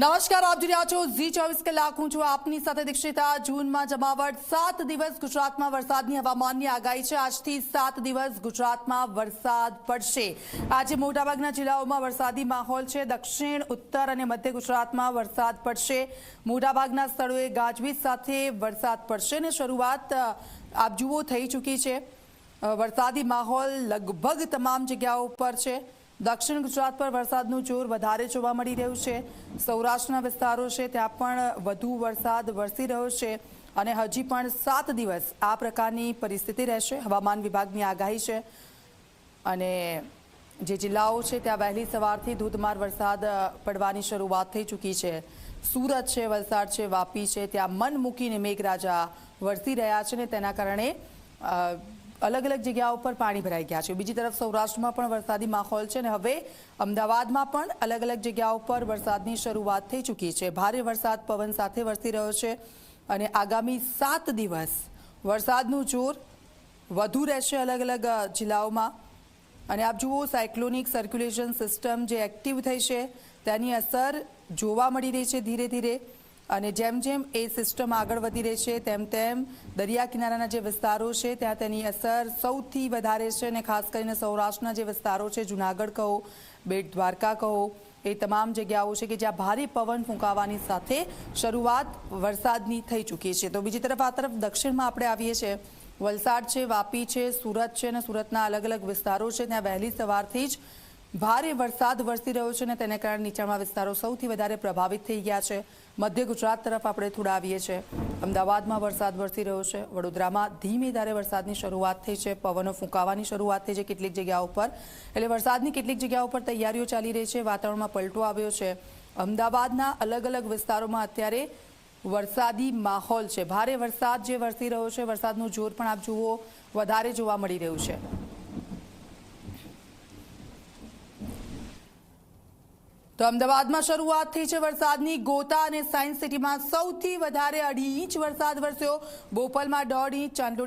નમસ્કાર, આપ જોઈ રહ્યા છો ઝી 24 કલાક. હું છું આપની સાથે દીક્ષિતા. જૂનમાં જમાવટ. 7 દિવસ ગુજરાતમાં વરસાદની હવામાનની આગાહી છે. આજથી 7 દિવસ ગુજરાતમાં વરસાદ પડશે. આજે મોટાભાગના જિલ્લાઓમાં વરસાદી માહોલ છે. દક્ષિણ, ઉત્તર અને મધ્ય ગુજરાતમાં વરસાદ પડશે. મોટાભાગના સ્થળોએ ગાજવીજ સાથે વરસાદ પડશે અને શરૂઆત આપ જુઓ થઈ ચૂકી છે. વરસાદી માહોલ લગભગ તમામ જગ્યાઓ પર છે. દક્ષિણ ગુજરાત પર વરસાદનું જોર વધારે જોવા મળી રહ્યું છે. સૌરાષ્ટ્રના વિસ્તારો છે ત્યાં પણ વધુ વરસાદ વરસી રહ્યો છે અને હજી પણ 7 દિવસ આ પ્રકારની પરિસ્થિતિ રહેશે. હવામાન વિભાગની આગાહી છે અને જે જિલ્લાઓ છે ત્યાં વહેલી સવારથી ધોધમાર વરસાદ પડવાની શરૂઆત થઈ ચૂકી છે. સુરત છે, વલસાડ છે, વાપી છે, ત્યાં મન મૂકીને મેઘરાજા વરસી રહ્યા છે અને તેના કારણે અલગ અલગ જગ્યાઓ પર પાણી ભરાઈ ગયા છે. બીજી તરફ સૌરાષ્ટ્રમાં પણ વરસાદી માહોલ છે અને હવે અમદાવાદમાં પણ અલગ અલગ જગ્યાઓ પર વરસાદની શરૂઆત થઈ ચૂકી છે. ભારે વરસાદ પવન સાથે વરસી રહ્યો છે અને આગામી 7 દિવસ વરસાદનું જોર વધુ રહેશે અલગ અલગ જિલ્લાઓમાં. અને આપ જુઓ, સાયક્લોનિક સર્ક્યુલેશન સિસ્ટમ જે એક્ટિવ થઈ છે તેની અસર જોવા મળી રહી છે ધીરે ધીરે. અને જેમ જેમ એ સિસ્ટમ આગળ વધી રહી છે તેમ તેમ દરિયા કિનારાના જે વિસ્તારો છે ત્યાં તેની અસર સૌથી વધારે છે અને ખાસ કરીને સૌરાષ્ટ્રના જે વિસ્તારો છે, જૂનાગઢ કહો, બેટ દ્વારકા કહો, એ તમામ જગ્યાઓ છે કે જ્યાં ભારે પવન ફૂંકાવાની સાથે શરૂઆત વરસાદની થઈ ચૂકી છે. તો બીજી તરફ આ તરફ દક્ષિણમાં આપણે આવીએ છીએ. વલસાડ છે, વાપી છે, સુરત છે અને સુરતના અલગ અલગ વિસ્તારો છે ત્યાં વહેલી સવારથી જ ભારે વરસાદ વરસી રહ્યો છે અને તેને કારણે નીચાણવાળા વિસ્તારો સૌથી વધારે પ્રભાવિત થઈ ગયા છે. મધ્ય ગુજરાત તરફ આપણે થોડા આવીએ છીએ. અમદાવાદમાં વરસાદ વરસી રહ્યો છે. વડોદરામાં ધીમી ધારે વરસાદની શરૂઆત થઈ છે. પવનો ફૂંકાવાની શરૂઆત થઈ છે કેટલીક જગ્યાઓ પર. એટલે વરસાદની કેટલીક જગ્યાઓ પર તૈયારીઓ ચાલી રહી છે. વાતાવરણમાં પલટો આવ્યો છે. અમદાવાદના અલગ અલગ વિસ્તારોમાં અત્યારે વરસાદી માહોલ છે. ભારે વરસાદ જે વરસી રહ્યો છે, વરસાદનું જોર પણ આપ જુઓ વધારે જોવા મળી રહ્યું છે. તો અમદાવાદમાં શરૂઆત થઈ છે વરસાદની. ગોતા અને સાયન્સ સિટીમાં સૌથી વધારે 2.5 ઇંચ વરસાદ વરસ્યો. બોપલમાં 1.5 ઇંચ, ચાંદલોડ